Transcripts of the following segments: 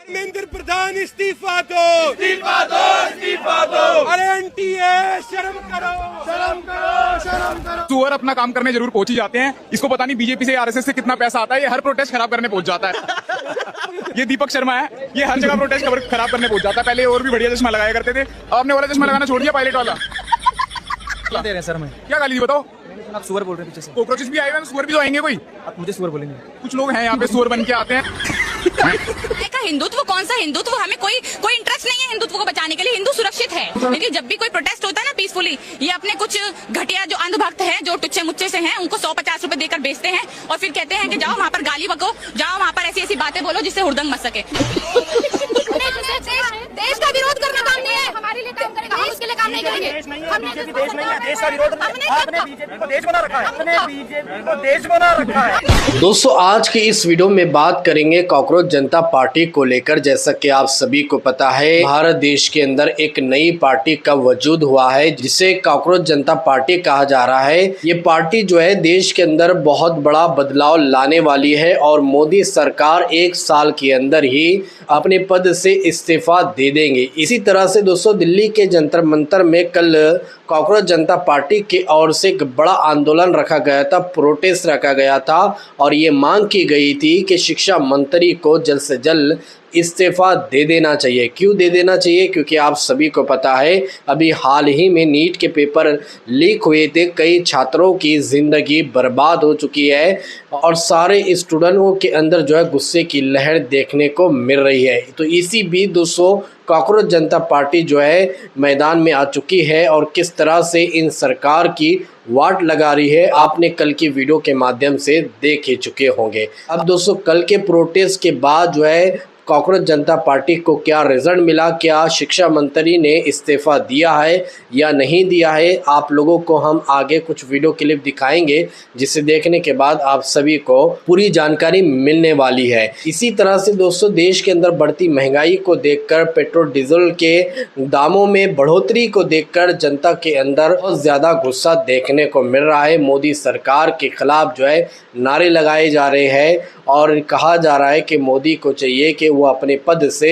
धर्मेंद्र प्रधान इस्तीफा दो, इस्तीफा दो, इस्तीफा दो। अरे एनटीए शर्म करो, शर्म करो, शर्म करो। सुअर अपना काम करने जरूर पहुंच ही जाते हैं। इसको पता नहीं बीजेपी से आरएसएस से कितना पैसा आता है, ये हर प्रोटेस्ट खराब करने पहुंच जाता है। ये दीपक शर्मा है, ये हर जगह प्रोटेस्ट खराब करने पहुंच जाता है। पहले और भी बढ़िया चश्मा लगाया करते थे, अब आपने वाला चश्मा लगाना छोड़ दिया, पायलट वाला। क्या दे रहे हैं सर? मैं क्या गाली दी बताओ? आप सुअर बोल रहे हैं पीछे से। कॉकरोचेस भी आए हुए हैं, सुअर भी तो आएंगे कोई। आप मुझे सुअर बोलेंगे? कुछ लोग हैं यहाँ पे सुअर बन के आते हैं। का हिंदुत्व कौन सा हिंदुत्व? हमें कोई इंटरेस्ट नहीं है हिंदुत्व को बचाने के लिए। हिंदू सुरक्षित है, लेकिन जब भी कोई प्रोटेस्ट होता है ना पीसफुली, ये अपने कुछ घटिया जो अंधभक्त हैं, जो टुच्चे मुच्चे से हैं, उनको 150 रुपए देकर बेचते हैं और फिर कहते हैं कि जाओ वहाँ पर गाली बको, जाओ वहाँ पर ऐसी ऐसी बातें बोलो जिससे हुड़दंग मच सके। देश का विरोध करना काम नहीं है, हमारे लिए काम करेगा, हम उसके लिए काम नहीं करेंगे। देश नहीं है, देश का विरोध आपने बीजेपी को देश बना रखा है, आपने बीजेपी को देश बना रखा है। दोस्तों, आज की इस वीडियो में बात करेंगे कॉकरोच जनता पार्टी को लेकर। जैसा कि आप सभी को पता है, भारत देश के अंदर एक नई पार्टी का वजूद हुआ है जिसे कॉकरोच जनता पार्टी कहा जा रहा है। ये पार्टी जो है देश के अंदर बहुत बड़ा बदलाव लाने वाली है और मोदी सरकार 1 साल के अंदर ही अपने पद से इस्तीफा दे देंगे। इसी तरह से दोस्तों, दिल्ली के जंतर मंतर में कल कॉकरोच जनता पार्टी की ओर से एक बड़ा आंदोलन रखा गया था, प्रोटेस्ट रखा गया था और ये मांग की गई थी कि शिक्षा मंत्री को जल्द से जल्द इस्तीफा दे देना चाहिए। क्यों दे देना चाहिए? क्योंकि आप सभी को पता है, अभी हाल ही में नीट के पेपर लीक हुए थे, कई छात्रों की ज़िंदगी बर्बाद हो चुकी है और सारे स्टूडेंटों के अंदर जो है गुस्से की लहर देखने को मिल रही है। तो इसी बीच दोस्तों, कॉकरोच जनता पार्टी जो है मैदान में आ चुकी है और किस तरह से इन सरकार की वाट लगा रही है, आपने कल की वीडियो के माध्यम से देख ही चुके होंगे। अब दोस्तों, कल के प्रोटेस्ट के बाद जो है कॉकरोच जनता पार्टी को क्या रिजल्ट मिला, क्या शिक्षा मंत्री ने इस्तीफा दिया है या नहीं दिया है, आप लोगों को हम आगे कुछ वीडियो क्लिप दिखाएंगे, जिसे देखने के बाद आप सभी को पूरी जानकारी मिलने वाली है। इसी तरह से दोस्तों, देश के अंदर बढ़ती महंगाई को देखकर, पेट्रोल डीजल के दामों में बढ़ोतरी को देखकर जनता के अंदर बहुत ज़्यादा गुस्सा देखने को मिल रहा है। मोदी सरकार के खिलाफ जो है नारे लगाए जा रहे हैं और कहा जा रहा है कि मोदी को चाहिए कि वो अपने पद से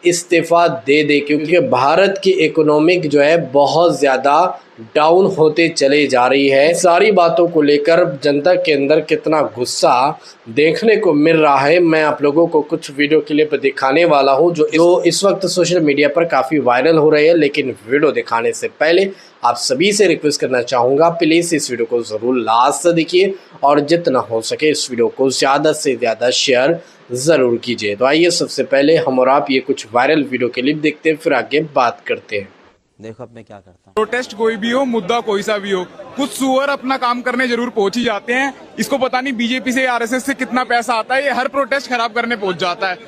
इस्तीफा दे दे, क्योंकि भारत की इकोनॉमिक जो है बहुत ज़्यादा डाउन होते चले जा रही है। सारी बातों को लेकर जनता के अंदर कितना गुस्सा देखने को मिल रहा है, मैं आप लोगों को कुछ वीडियो क्लिप दिखाने वाला हूं जो इस वक्त सोशल मीडिया पर काफ़ी वायरल हो रही है। लेकिन वीडियो दिखाने से पहले आप सभी से रिक्वेस्ट करना चाहूँगा, प्लीज़ इस वीडियो को ज़रूर लास्ट देखिए और जितना हो सके इस वीडियो को ज़्यादा से ज़्यादा शेयर ज़रूर कीजिए। तो आइए सबसे पहले हम और आप ये कुछ वायरल वीडियो क्लिप देखते हैं, फिर आगे बात करते हैं। देखो अब मैं क्या करता हूँ। प्रोटेस्ट कोई भी हो, मुद्दा कोई सा भी हो, कुछ सुअर अपना काम करने जरूर पहुंच ही जाते हैं। इसको पता नहीं बीजेपी से आरएसएस से कितना पैसा आता है, ये हर प्रोटेस्ट खराब करने पहुंच जाता है।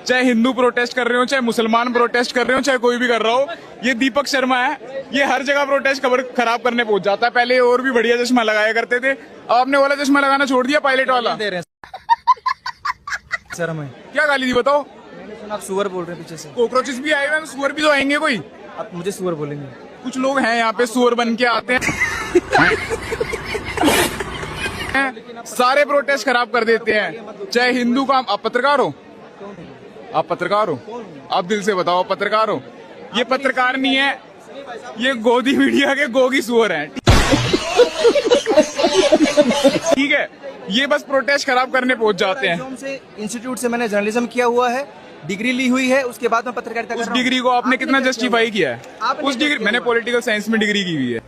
चाहे हिंदू प्रोटेस्ट कर रहे हो, चाहे मुसलमान प्रोटेस्ट कर रहे हो, चाहे कोई भी कर रहा हो, ये दीपक शर्मा है, ये हर जगह प्रोटेस्ट खराब करने पहुंच जाता है। पहले और भी बढ़िया चश्मा लगाया करते थे, अब आपने वाला चश्मा लगाना छोड़ दिया, पायलट वाला। दे रहे हैं सर? मैं क्या गाली दी बताओ? आप सुअर बोल रहे हैं पीछे से। कॉकरोचेस भी आए हुए हैं, सुअर भी तो आएंगे कोई। आप मुझे सुअर बोलेंगे? कुछ लोग हैं यहाँ पे सुअर बन के आते हैं, सारे प्रोटेस्ट खराब कर देते हैं। चाहे हिंदू का, आप पत्रकार हो? आप पत्रकार हो? आप दिल से बताओ, आप पत्रकार हो? ये पत्रकार नहीं है, ये गोदी मीडिया के गोगी सुअर हैं। ठीक है, ये बस प्रोटेस्ट खराब करने पहुंच जाते हैं। इंस्टीट्यूट से मैंने जर्नलिज्म किया हुआ है, डिग्री ली हुई है, उसके बाद मैं पत्रकारिता कर रहा हूं। उस डिग्री को आपने कितना जस्टिफाई किया है? उस डिग्री, मैंने पॉलिटिकल साइंस में डिग्री की हुई है।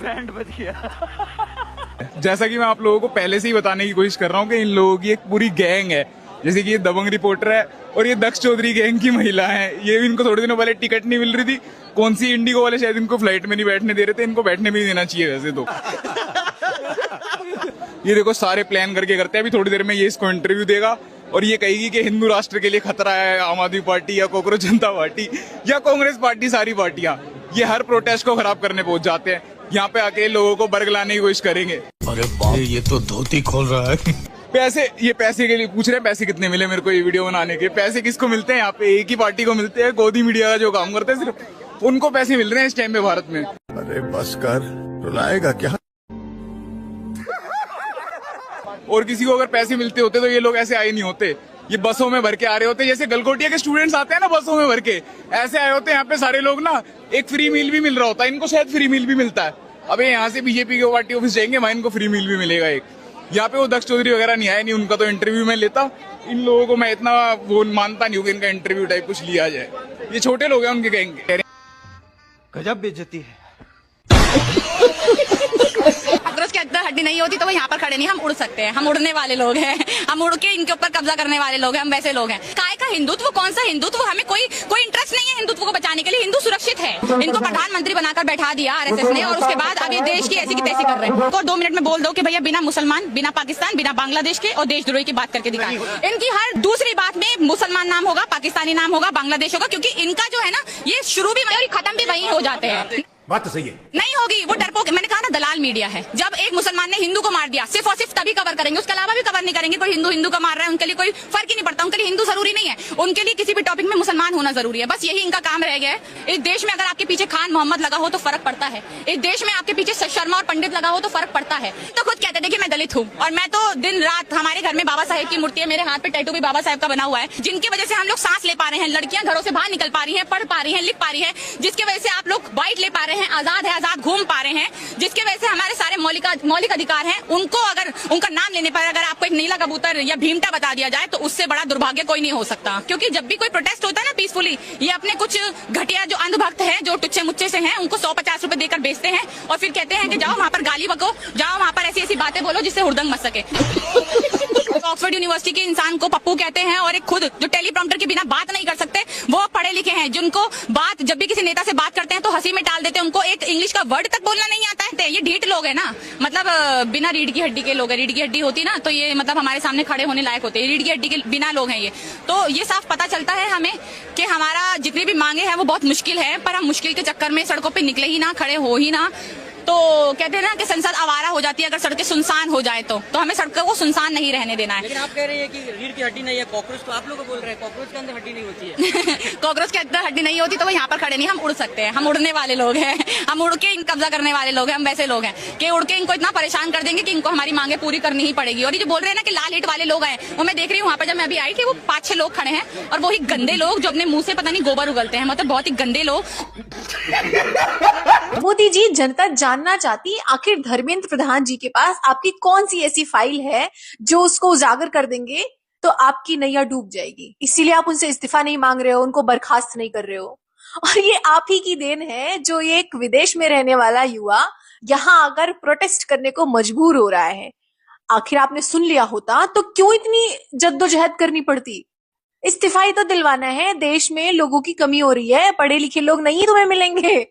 ब्रांड बच गया। जैसा कि मैं आप लोगों को पहले से ही बताने की कोशिश कर रहा हूँ कि इन लोगों की एक पूरी गैंग है। जैसे कि ये दबंग रिपोर्टर है और ये दक्ष चौधरी गैंग की महिला है। ये इनको थोड़े दिनों पहले टिकट नहीं मिल रही थी, कौन सी इंडिगो वाले शायद इनको फ्लाइट में नहीं बैठने दे रहे थे, इनको बैठने भी नहीं देना चाहिए वैसे तो। ये देखो सारे प्लान करके करते हैं। अभी थोड़ी देर में ये इसको इंटरव्यू देगा और ये कहेगी कि हिंदू राष्ट्र के लिए खतरा है आम आदमी पार्टी या कॉकरोच जनता पार्टी या कांग्रेस पार्टी, सारी पार्टियां ये हर प्रोटेस्ट को खराब करने पहुंच जाते हैं। यहाँ पे आके लोगों को बर्ग लाने की कोशिश करेंगे। अरे बाप, ये तो धोती खोल रहा है। पैसे, ये पैसे के लिए पूछ रहे हैं, पैसे कितने मिले मेरे को ये वीडियो बनाने के? पैसे किसको मिलते हैं यहाँ पे? एक ही पार्टी को मिलते हैं, गोदी मीडिया का जो काम करते हैं सिर्फ उनको पैसे मिल रहे हैं इस टाइम पे भारत में। अरे बस कर, रुलाएगा क्या? और किसी को अगर पैसे मिलते होते तो ये लोग ऐसे आए नहीं होते। ये बसों में भर के आ रहे होते हैं, जैसे गलगोटिया के स्टूडेंट्स आते हैं ना बसों में भर के, ऐसे आए होते हैं यहाँ पे सारे लोग ना। एक फ्री मील भी मिल रहा होता है इनको, शायद फ्री मील भी मिलता है। अब यहाँ से बीजेपी के पार्टी ऑफिस जाएंगे, वहां इनको फ्री मील भी मिलेगा एक। यहाँ पे वो दक्ष चौधरी वगैरह नहीं आए, नहीं उनका तो इंटरव्यू में लेता। इन लोगों को मैं इतना वो मानता नहीं हूँ कि इनका इंटरव्यू टाइप कुछ लिया जाए। ये छोटे लोग हैं, उनके कहेंगे गजब बेइज्जती है। अगर उसके अंदर हड्डी नहीं होती तो वो यहाँ पर खड़े नहीं, हम उड़ सकते हैं, हम उड़ने वाले लोग हैं, हम उड़ के इनके ऊपर कब्जा करने वाले लोग हैं, हम वैसे लोग हैं। काय का हिंदुत्व, कौन सा हिंदुत्व, हमें कोई इंटरेस्ट नहीं है हिंदुत्व को बचाने के लिए। हिंदू सुरक्षित है, इनको प्रधानमंत्री बनाकर बैठा दिया आरएसएस ने, और उसके बाद अब ये देश की ऐसी की तैसी कर रहे हैं। तो 2 मिनट में बोल दो कि भैया बिना मुसलमान, बिना पाकिस्तान, बिना बांग्लादेश के और देशद्रोही की बात करके दिखाएं। इनकी हर दूसरी बात में मुसलमान नाम होगा, पाकिस्तानी नाम होगा, बांग्लादेश होगा, क्योंकि इनका जो है ना ये शुरू भी और खत्म भी वही हो जाते हैं। बात तो सही है। नहीं होगी, वो डरपोक, मैंने कहा ना दलाल मीडिया है। जब एक मुसलमान ने हिंदू को मार दिया, सिर्फ और सिर्फ तभी कवर करेंगे, उसके अलावा भी कवर नहीं करेंगे। कोई हिंदू को मार रहा है, उनके लिए कोई फर्क ही नहीं पड़ता, उनके लिए हिंदू जरूरी नहीं है, उनके लिए किसी भी टॉपिक में मुसलमान होना जरूरी है। बस यही इनका काम रह गया है। इस देश में अगर आपके पीछे खान मोहम्मद लगा हो तो फर्क पड़ता है, इस देश में आपके पीछे शर्मा और पंडित लगा हो तो फर्क पड़ता है। तो खुद कहते थे कि मैं दलित हूँ, और मैं तो दिन रात, हमारे घर में बाबा साहेब की मूर्ति है, मेरे हाथ पे टैटू भी बाबा साहेब का बना हुआ है, जिनकी वजह से हम लोग सांस ले पा रहे हैं, लड़कियां घरों से बाहर निकल पा रही हैं, पढ़ पा रही हैं, लिख पा रही हैं, जिसकी वजह से आप लोग बाइट ले पा रहे हैं, आजाद है, आजाद घूम पा रहे हैं, जिसकी वजह से हमारे सारे मौलिक अधिकार हैं, उनको अगर उनका नाम लेने पर अगर आपको एक नीला कबूतर या भीमटा बता दिया जाए तो उससे बड़ा दुर्भाग्य कोई नहीं हो सकता। क्योंकि जब भी कोई प्रोटेस्ट होता है ना पीसफुली, ये अपने कुछ घटिया जो अंधभक्त है, जो टुच्चे मुच्चे से हैं, उनको 150 रुपए देकर बेचते हैं और फिर कहते हैं कि जाओ वहां पर गाली बको, जाओ वहां पर ऐसी ऐसी बातें बोलो जिससे हुड़दंग मच सके। ऑक्सफोर्ड यूनिवर्सिटी के इंसान को पप्पू कहते हैं, और एक खुद जो टेलीप्रॉम्प्टर के बिना बात नहीं कर सकते, वो पढ़े लिखे हैं, जिनको बात जब भी किसी नेता से बात करते हैं तो हंसी में टाल देते हैं, उनको एक इंग्लिश का वर्ड तक बोलना नहीं आता है। ये ढीठ लोग है ना, मतलब बिना रीढ़ की हड्डी के लोग हैं। रीढ़ की हड्डी होती ना तो ये मतलब हमारे सामने खड़े होने लायक होते हैं, रीढ़ की हड्डी के बिना लोग हैं ये। तो ये साफ पता चलता है हमें कि हमारा जितनी भी मांगे हैं वो बहुत मुश्किल है, पर हम मुश्किल के चक्कर में सड़कों पे निकले ही ना, खड़े हो ही ना। तो कहते हैं ना कि संसद आवारा हो जाती है अगर सड़कें सुनसान हो जाए तो हमें सड़कों को सुनसान नहीं रहने देना है। लेकिन आप कह रहे हैं कि रीढ़ की हड्डी नहीं है, कॉकरोच तो आप लोग बोल रहे हैं कॉकरोच के अंदर हड्डी नहीं होती है। कॉकरोच के अंदर हड्डी नहीं होती तो वो यहाँ पर खड़े नहीं, हम उड़ सकते हैं, हम उड़ने वाले लोग हैं, हम उड़ के कब्जा करने वाले लोग हैं, हम वैसे लोग हैं कि उड़ के इनको इतना परेशान कर देंगे कि इनको हमारी मांगे पूरी करनी ही पड़ेगी। और ये जो बोल रहे हैं ना कि लाल ईंट वाले लोग आए, वो मैं देख रही हूँ वहाँ पर, जब मैं अभी आई थी वो 5-6 लोग खड़े हैं, और वही गंदे लोग जो अपने मुंह से पता नहीं गोबर उगलते हैं, मतलब बहुत ही गंदे लोग। मोदी जी, जनता जानना चाहती आखिर धर्मेंद्र प्रधान जी के पास आपकी कौन सी ऐसी फाइल है जो उसको उजागर कर देंगे तो आपकी नैया डूब जाएगी। इसीलिए आप उनसे इस्तीफा नहीं मांग रहे हो, उनको बर्खास्त नहीं कर रहे हो। और ये आप ही की देन है जो ये एक विदेश में रहने वाला युवा यहाँ आकर प्रोटेस्ट करने को मजबूर हो रहा है। आखिर आपने सुन लिया होता तो क्यों इतनी जद्दोजहद करनी पड़ती। इस्तीफा ही तो दिलवाना है, देश में लोगों की कमी हो रही है, पढ़े लिखे लोग नहीं तुम्हें मिलेंगे।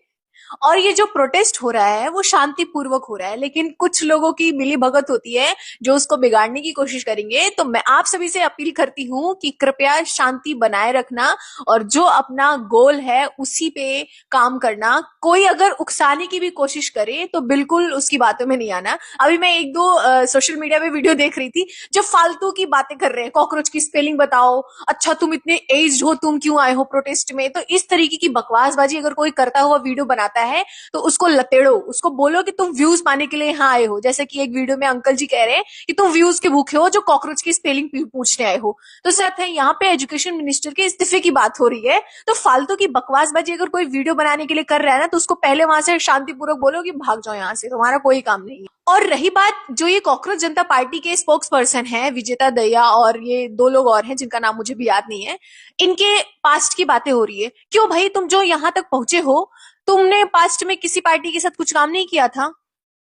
और ये जो प्रोटेस्ट हो रहा है वो शांतिपूर्वक हो रहा है, लेकिन कुछ लोगों की मिली भगत होती है जो उसको बिगाड़ने की कोशिश करेंगे। तो मैं आप सभी से अपील करती हूँ कि कृपया शांति बनाए रखना और जो अपना गोल है उसी पे काम करना। कोई अगर उकसाने की भी कोशिश करे तो बिल्कुल उसकी बातों में नहीं आना। अभी मैं 1-2 सोशल मीडिया में वीडियो देख रही थी जो फालतू की बातें कर रहे हैं, कॉकरोच की स्पेलिंग बताओ, अच्छा तुम इतने एज्ड हो, तुम क्यों आए हो प्रोटेस्ट में। तो इस तरीके की बकवासबाजी अगर कोई करता हुआ वीडियो बनाता है तो उसको लतेड़ो, उसको बोलो कि तुम व्यूज पाने के लिए यहाँ आए हो। जैसे कि एक वीडियो में अंकल जी कह रहे हैं कि तुम व्यूज के भूखे हो जो कॉकरोच की स्पेलिंग पूछने आए हो। तो साथ है यहाँ पे एजुकेशन मिनिस्टर के इस्तीफे की बात हो रही है। तो फालतू की बकवासबाजी अगर कोई वीडियो बनाने के लिए कर रहा है ना तो उसको पहले वहां से शांतिपूर्वक बोलो कि भाग जाओ यहाँ से, तुम्हारा कोई काम नहीं है। और रही बात जो ये कॉकरोच जनता पार्टी के स्पोक्स पर्सन है विजेता दहिया और ये 2 लोग और हैं जिनका नाम मुझे भी याद नहीं है, इनके पास्ट की बातें हो रही है। क्यों भाई, तुम जो यहाँ तक पहुंचे हो तुमने पास्ट में किसी पार्टी के साथ कुछ काम नहीं किया था।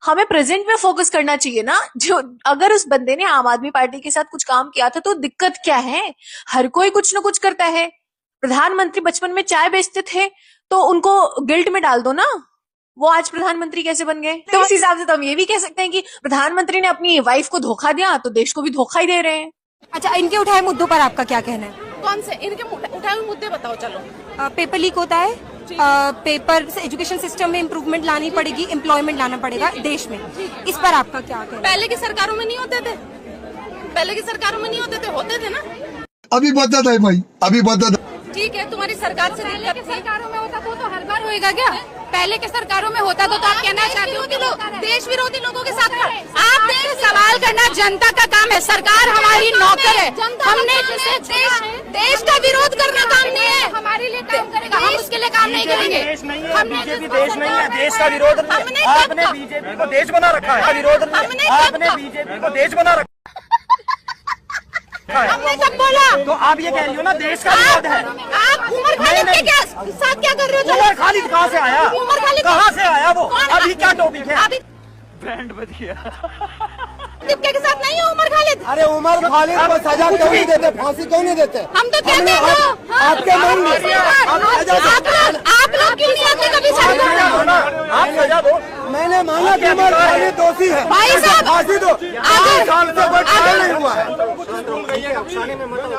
हमें प्रेजेंट में फोकस करना चाहिए ना। जो अगर उस बंदे ने आम आदमी पार्टी के साथ कुछ काम किया था तो दिक्कत क्या है, हर कोई कुछ ना कुछ करता है। प्रधानमंत्री बचपन में चाय बेचते थे तो उनको गिल्ट में डाल दो ना, वो आज प्रधानमंत्री कैसे बन गए। तो इस हिसाब से तो हम ये भी कह सकते हैं कि प्रधानमंत्री ने अपनी वाइफ को धोखा दिया तो देश को भी धोखा ही दे रहे हैं। अच्छा, इनके उठाए मुद्दों पर आपका क्या कहना है? कौन से इनके उठाए हुए मुद्दे बताओ। चलो, पेपर लीक होता है, पेपर से एजुकेशन सिस्टम में इम्प्रूवमेंट लानी पड़ेगी, एम्प्लॉयमेंट लाना पड़ेगा देश में। इस पर आपका क्या कहना है? पहले की सरकारों में नहीं होते थे, पहले की सरकारों में नहीं होते थे ना। अभी बदत है भाई, अभी बदत। ठीक है, तुम्हारी सरकार से सरकारों में होता तो हर बार होएगा क्या? पहले के सरकारों में होता तो आप कहना चाहते हो कि लोग देश विरोधी लोगों के साथ आप सवाल करना जनता का काम है। सरकार हमारी नौकर है। हमने देश का विरोध करना काम नहीं है। हमारे लिए काम करेगा, हम उसके लिए काम नहीं करेंगे। देश नहीं है, बीजेपी देश नहीं है, देश का विरोध आपने बीजेपी को देश बना रखा है। विरोध आपने बीजेपी को देश बना रखा है। हमने कब बोला? तो आप ये कह रही हो ना देश का विरोध है। आप उमर खालिद के साथ क्या कर रहे हो? उमर खालिद कहाँ से आया? उमर खालिद कहाँ से आया वो? अभी क्या टॉपिक है? बैंड बज गया। के साथ नहीं है उमर खालिद। अरे उमर खालिद को सजा क्यों नहीं देते, फांसी क्यों नहीं देते? हम तो कहते हैं आपके मन में आप लोग क्यों नहीं आते कभी सजा? आप सजा दो। मैंने माना कि उमर खालिद दोषी है, भाई साहब फांसी दो। 4 साल से कोई ट्रायल नहीं हुआ है।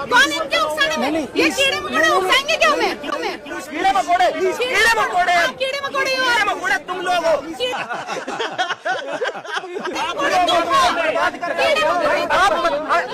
कौन इनके उकसाने में? ये कीड़े मकोड़े उकसाएंगे क्या हमें? कीड़े मकोड़े कीड़े मकोड़े कीड़े मकोड़े कीड़े मकोड़े तुम लोग हो। आप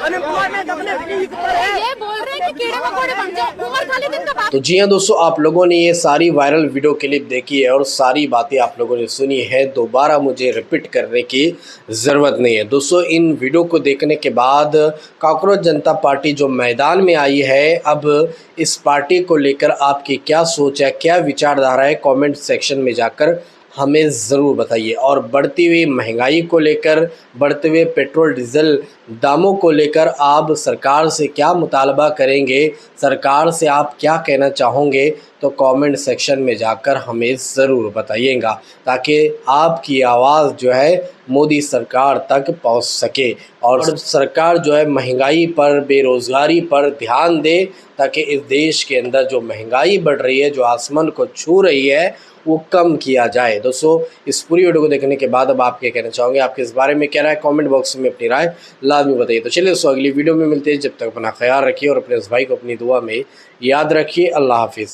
अनएम्प्लॉयमेंट अपने ये बोल रहे हैं कि कीड़े मकोड़े बन जाए। उमर खालिद इनका बाप। तो जी हाँ दोस्तों, आप लोगों ने ये सारी वायरल वीडियो क्लिप देखी है और सारी बातें आप लोगों ने सुनी है। दोबारा मुझे रिपीट करने की ज़रूरत नहीं है। दोस्तों, इन वीडियो को देखने के बाद कॉकरोच जनता पार्टी जो मैदान में आई है, अब इस पार्टी को लेकर आपकी क्या सोच है, क्या विचारधारा है, कमेंट सेक्शन में जाकर हमें ज़रूर बताइए। और बढ़ती हुई महंगाई को लेकर, बढ़ते हुए पेट्रोल डीजल दामों को लेकर आप सरकार से क्या मुतालबा करेंगे, सरकार से आप क्या कहना चाहोगे, तो कमेंट सेक्शन में जाकर हमें ज़रूर बताइएगा, ताकि आपकी आवाज़ जो है मोदी सरकार तक पहुंच सके और सरकार जो है महंगाई पर, बेरोज़गारी पर ध्यान दे, ताकि इस देश के अंदर जो महंगाई बढ़ रही है, जो आसमान को छू रही है, वो कम किया जाए। दोस्तों, इस पूरी वीडियो को देखने के बाद अब आप क्या कहना चाहोगे, आपके इस बारे में क्या राय, कमेंट बॉक्स में अपनी राय लाजमी बताइए। तो चलिए दोस्तों, अगली वीडियो में मिलते हैं। जब तक अपना ख्याल रखिए और अपने इस भाई को अपनी दुआ में याद रखिए। अल्लाह हाफिज़।